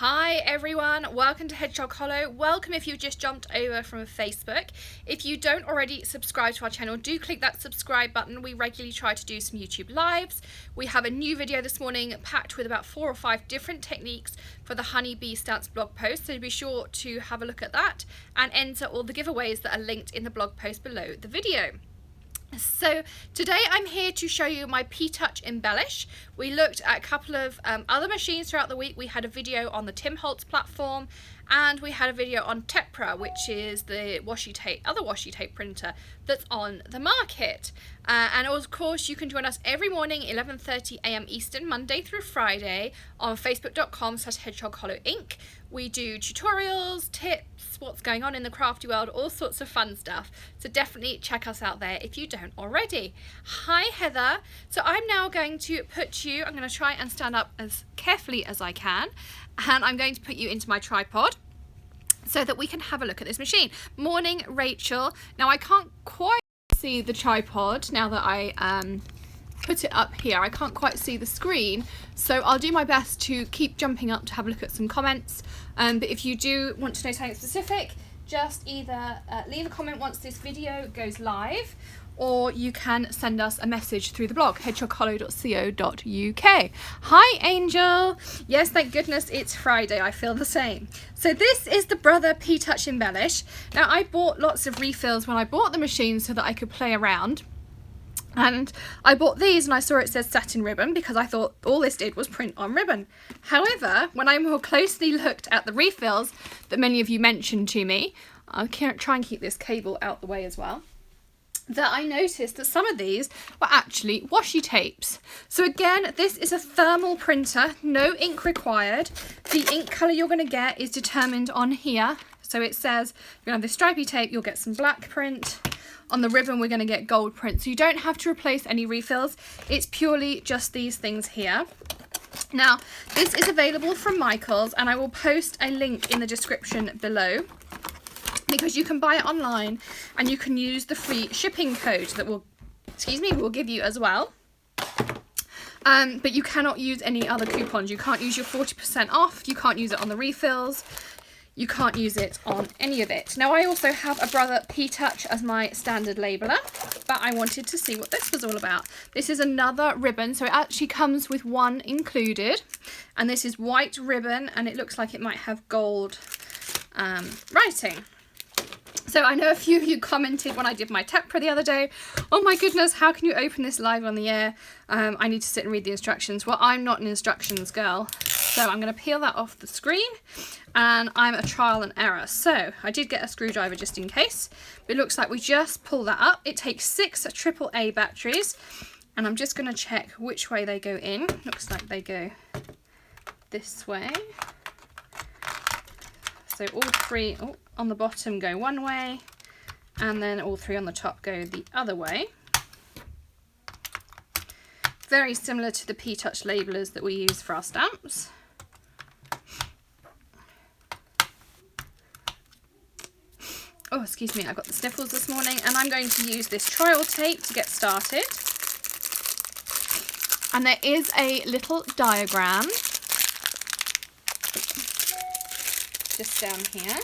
Hi everyone, welcome to Hedgehog Hollow. Welcome if you've just jumped over from Facebook. If you don't already subscribe to our channel, do click that subscribe button. We regularly try to do some YouTube lives. We have a new video this morning packed with about 4 or 5 different techniques for the honey bee stance blog post, so be sure to have a look at that and enter all the giveaways that are linked in the blog post below the video. So today I'm here to show you my P-Touch Embellish. We looked at a couple of other machines throughout the week. We had a video on the Tim Holtz platform and we had a video on Tepra, which is the other washi tape printer that's on the market. And of course you can join us every morning 11:30 a.m. Eastern, Monday through Friday on facebook.com/hedgehoghollow.inc. We do tutorials, tips, what's going on in the crafty world, all sorts of fun stuff. So definitely check us out there if you don't already. Hi Heather. So I'm now going to I'm going to try and stand up as carefully as I can, and I'm going to put you into my tripod so that we can have a look at this machine. Morning Rachel. Now I can't quite see the tripod now that I put it up here. I can't quite see the screen, so I'll do my best to keep jumping up to have a look at some comments, but if you do want to know something specific, just either leave a comment once this video goes live, or you can send us a message through the blog, hedgehoghollow.co.uk. Hi Angel! Yes, thank goodness it's Friday, I feel the same. So this is the Brother P-Touch Embellish. Now I bought lots of refills when I bought the machine so that I could play around. And I bought these and I saw it says satin ribbon because I thought all this did was print on ribbon. However, when I more closely looked at the refills that many of you mentioned to me, I'll try and keep this cable out the way as well, that I noticed that some of these were actually washi tapes. So again, this is a thermal printer, no ink required. The ink colour you're going to get is determined on here. So it says you're going to have this stripy tape, you'll get some black print. On the ribbon we're going to get gold print, so you don't have to replace any refills. It's purely just these things here. Now this is available from Michael's and I will post a link in the description below, because you can buy it online and you can use the free shipping code that we'll give you as well. But you cannot use any other coupons. You can't use your 40% off, you can't use it on the refills, you can't use it on any of it. Now I also have a Brother P-Touch as my standard labeler, but I wanted to see what this was all about. This is another ribbon, so it actually comes with one included, and this is white ribbon and it looks like it might have gold writing. So I know a few of you commented when I did my Tepra the other day, oh my goodness, how can you open this live on the air? I need to sit and read the instructions. Well, I'm not an instructions girl, so I'm going to peel that off the screen, and I'm a trial and error. So I did get a screwdriver just in case, but it looks like we just pull that up. It takes 6 AAA batteries, and I'm just going to check which way they go in. Looks like they go this way. So all 3 on the bottom go one way, and then all 3 on the top go the other way. Very similar to the P-Touch labelers that we use for our stamps. Oh, excuse me, I got the sniffles this morning, and I'm going to use this trial tape to get started. And there is a little diagram just down here.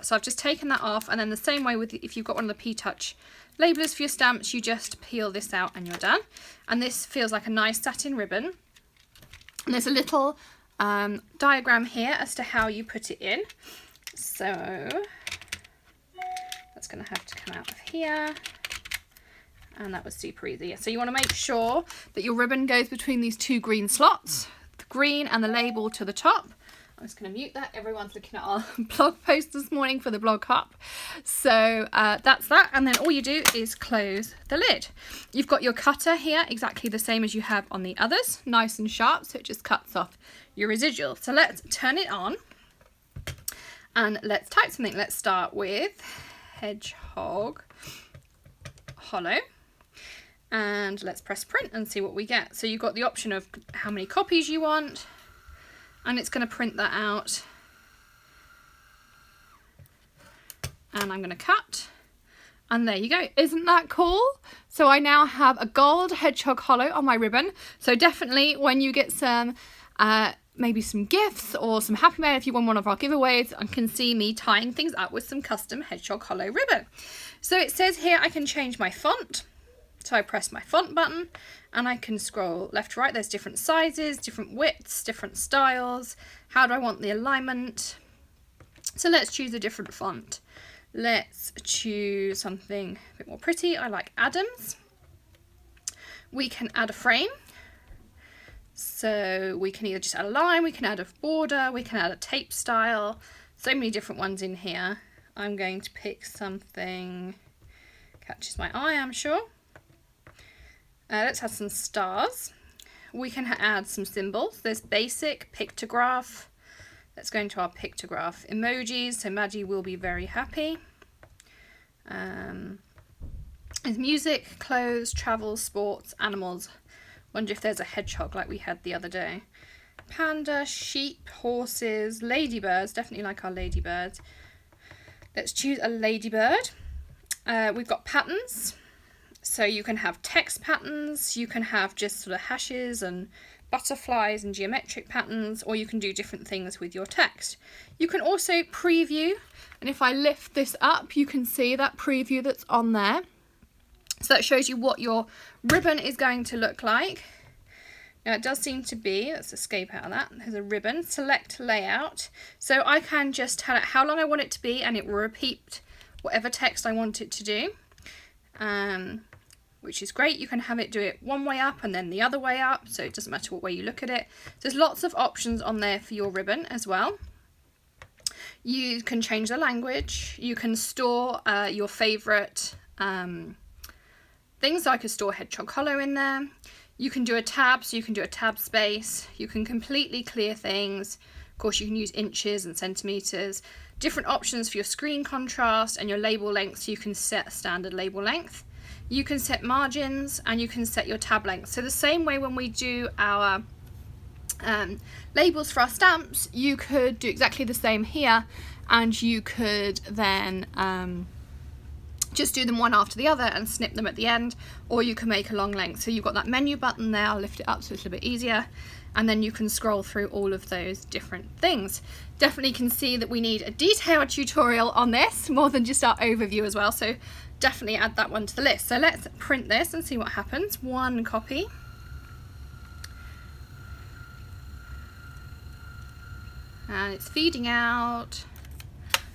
So I've just taken that off, and then the same way with if you've got one of the P-Touch labelers for your stamps, you just peel this out and you're done. And this feels like a nice satin ribbon. And there's a little diagram here as to how you put it in. So that's going to have to come out of here. And that was super easy. So you want to make sure that your ribbon goes between these 2 green slots, the green and the label to the top. I'm just going to mute that. Everyone's looking at our blog post this morning for the blog hop. So that's that. And then all you do is close the lid. You've got your cutter here, exactly the same as you have on the others. Nice and sharp, so it just cuts off your residual. So let's turn it on and let's type something. Let's start with Hedgehog Hollow. And let's press print and see what we get. So you've got the option of how many copies you want, and it's going to print that out. And I'm going to cut, and there you go. Isn't that cool? So I now have a gold Hedgehog Hollow on my ribbon. So definitely when you get some maybe some gifts or some happy mail if you won one of our giveaways, and can see me tying things up with some custom hedgehog hollow ribbon. So it says here I can change my font. So I press my font button and I can scroll left to right. There's different sizes, different widths, different styles. How do I want the alignment? So let's choose a different font. Let's choose something a bit more pretty. I like Adams. We can add a frame. So we can either just add a line, we can add a border, we can add a tape style. So many different ones in here. I'm going to pick something catches my eye, I'm sure. Let's add some stars. We can add some symbols. There's basic, pictograph. Let's go into our pictograph. Emojis, so Maddie will be very happy. There's music, clothes, travel, sports, animals. Wonder if there's a hedgehog like we had the other day. Panda, sheep, horses, ladybirds. Definitely like our ladybirds. Let's choose a ladybird. We've got patterns. So you can have text patterns. You can have just sort of hashes and butterflies and geometric patterns, or you can do different things with your text. You can also preview. And if I lift this up, you can see that preview that's on there. So that shows you what your ribbon is going to look like. Now it does seem to be, let's escape out of that, there's a ribbon, select layout. So I can just tell it how long I want it to be and it will repeat whatever text I want it to do, which is great. You can have it do it one way up and then the other way up, so it doesn't matter what way you look at it. There's lots of options on there for your ribbon as well. You can change the language, you can store your favourite things. So I could store hedgehog hollow in there. You can do a tab, so you can do a tab space. You can completely clear things. Of course, you can use inches and centimeters. Different options for your screen contrast and your label length. So you can set a standard label length. You can set margins and you can set your tab length. So the same way when we do our labels for our stamps, you could do exactly the same here, and you could then just do them one after the other and snip them at the end, or you can make a long length. So you've got that menu button there. I'll lift it up so it's a bit easier, and then you can scroll through all of those different things. Definitely can see that we need a detailed tutorial on this, more than just our overview as well, so definitely add that one to the list. So let's print this and see what happens. One copy. And it's feeding out.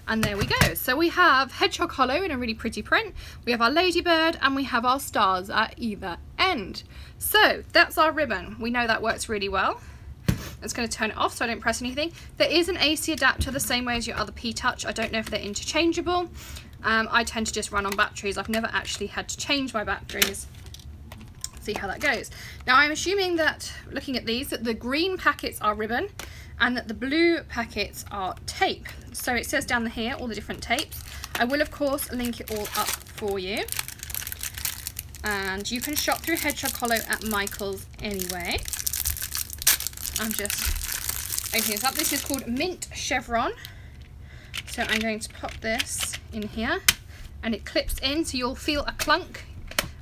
And there we go. So we have hedgehog hollow in a really pretty print. We have our ladybird and we have our stars at either end. So that's our ribbon. We know that works really well. It's going to turn it off so I don't press anything. There is an AC adapter the same way as your other P-Touch. I don't know if they're interchangeable. I tend to just run on batteries. I've never actually had to change my batteries. See how that goes. Now I'm assuming that, looking at these, that the green packets are ribbon and that the blue packets are tape. So it says down here all the different tapes. I will of course link it all up for you. And you can shop through Hedgehog Hollow at Michael's anyway. I'm just opening this up. This is called Mint Chevron. So I'm going to pop this in here and it clips in, so you'll feel a clunk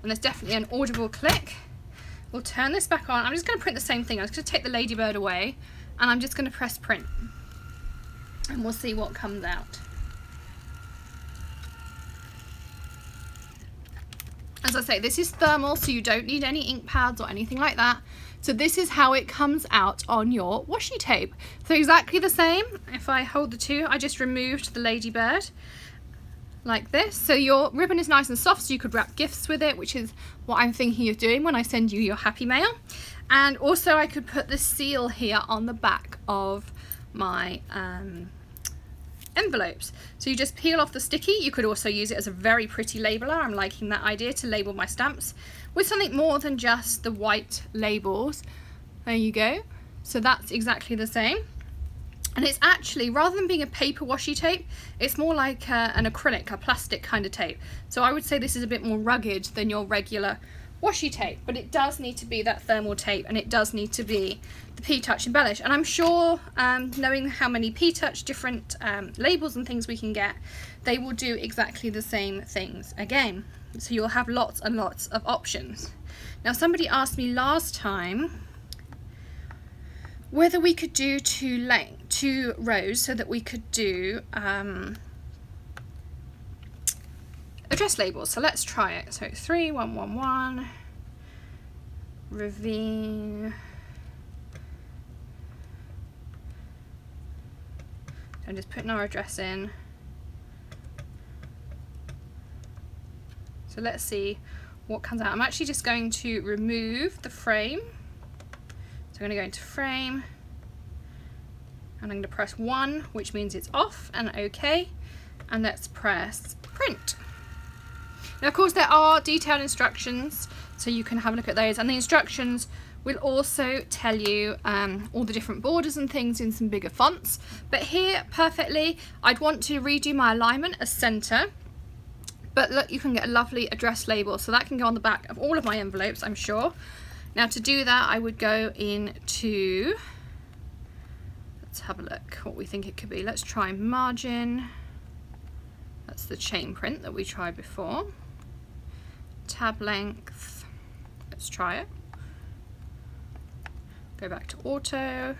and there's definitely an audible click. We'll turn this back on. I'm just going to print the same thing. I'm just going to take the ladybird away and I'm just going to press print and we'll see what comes out. As I say, this is thermal, so you don't need any ink pads or anything like that. So this is how it comes out on your washi tape. So exactly the same. If I hold the two, I just removed the ladybird like this. So your ribbon is nice and soft, so you could wrap gifts with it, which is what I'm thinking of doing when I send you your happy mail. And also I could put the seal here on the back of my envelopes. So you just peel off the sticky. You could also use it as a very pretty labeler. I'm liking that idea, to label my stamps with something more than just the white labels. There you go. So that's exactly the same. And it's actually, rather than being a paper washi tape, it's more like an acrylic, a plastic kind of tape. So I would say this is a bit more rugged than your regular washi tape, but it does need to be that thermal tape, and it does need to be the P-Touch Embellish. And I'm sure, knowing how many P-Touch different labels and things we can get, they will do exactly the same things again. So you'll have lots and lots of options. Now somebody asked me last time, whether we could do two rows so that we could do address labels. So let's try it. So 3111 Ravine. I'm just putting our address in. So let's see what comes out. I'm actually just going to remove the frame. So I'm going to go into frame, and I'm going to press 1, which means it's off, and OK. And let's press print. Now, of course, there are detailed instructions, so you can have a look at those. And the instructions will also tell you all the different borders and things in some bigger fonts. But here, perfectly, I'd want to redo my alignment as center. But look, you can get a lovely address label, so that can go on the back of all of my envelopes, I'm sure. Now, to do that, I would go into, let's have a look what we think it could be. Let's try margin. That's the chain print that we tried before. Tab length, let's try it. Go back to auto.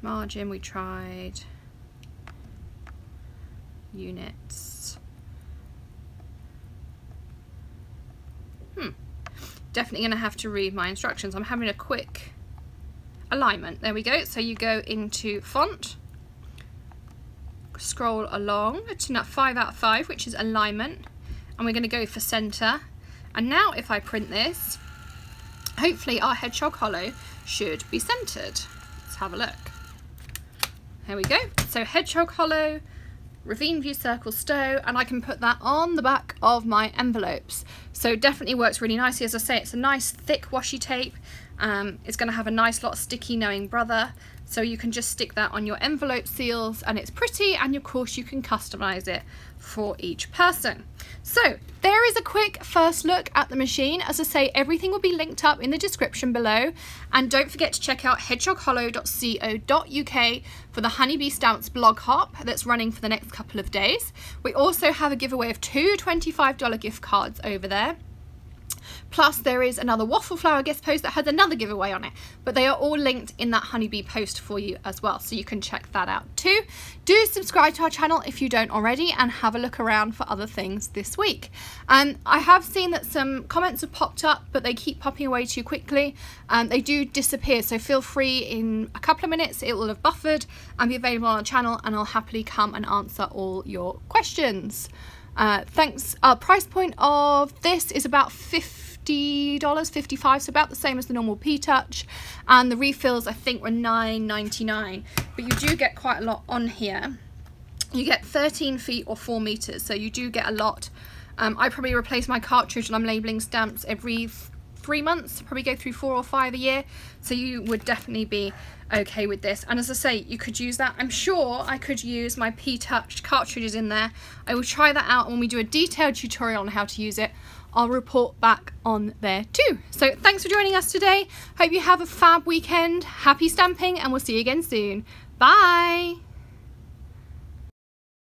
Margin, we tried. Units. Definitely going to have to read my instructions. I'm having a quick alignment. There we go. So you go into font, scroll along to 5 out of 5, which is alignment, and we're going to go for center. And now if I print this, hopefully our hedgehog hollow should be centered. Let's have a look. Here we go. So hedgehog hollow, Ravine View Circle Stow, and I can put that on the back of my envelopes. So it definitely works really nicely. As I say, it's a nice thick washi tape. It's going to have a nice lot of sticky knowing brother, so you can just stick that on your envelope seals, and it's pretty, and of course you can customize it for each person. So there is a quick first look at the machine. As I say, everything will be linked up in the description below, and don't forget to check out hedgehoghollow.co.uk for the Honeybee Stamps blog hop that's running for the next couple of days. We also have a giveaway of 2 $25 gift cards over there. Plus there is another waffle flower guest post that has another giveaway on it, but they are all linked in that Honeybee post for you as well, so you can check that out too. Do subscribe to our channel if you don't already, and have a look around for other things this week. I have seen that some comments have popped up, but they keep popping away too quickly. They do disappear, so feel free, in a couple of minutes it will have buffered and be available on our channel, and I'll happily come and answer all your questions. Thanks. Our price point of this is about $50.55, so about the same as the normal P-Touch, and the refills I think were $9.99, but you do get quite a lot on here. You get 13 feet or 4 meters, so you do get a lot. I probably replace my cartridge, and I'm labeling stamps every 3 months, probably go through 4 or 5 a year, so you would definitely be okay with this. And as I say, you could use that. I'm sure I could use my P-Touch cartridges in there. I will try that out, and when we do a detailed tutorial on how to use it, I'll report back on there too. So thanks for joining us today. Hope you have a fab weekend. Happy stamping, and we'll see you again soon. Bye.